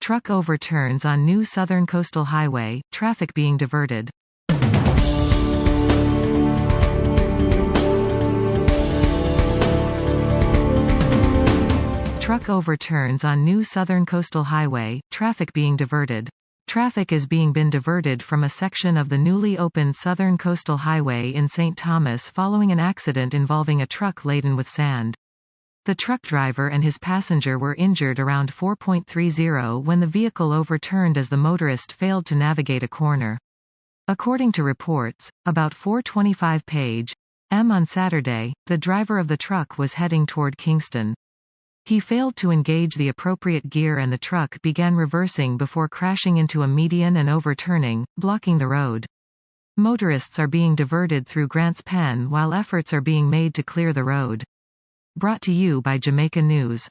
Truck overturns on new Southern Coastal Highway, traffic being diverted. Truck overturns on new Southern Coastal Highway, traffic being diverted. Traffic is being diverted from a section of the newly opened Southern Coastal Highway in St. Thomas following an accident involving a truck laden with sand. The truck driver and his passenger were injured around 4:30 when the vehicle overturned as the motorist failed to navigate a corner. According to reports, about 4:25 p.m. on Saturday, the driver of the truck was heading toward Kingston. He failed to engage the appropriate gear and the truck began reversing before crashing into a median and overturning, blocking the road. Motorists are being diverted through Grants Pen while efforts are being made to clear the road. Brought to you by Jamaica News.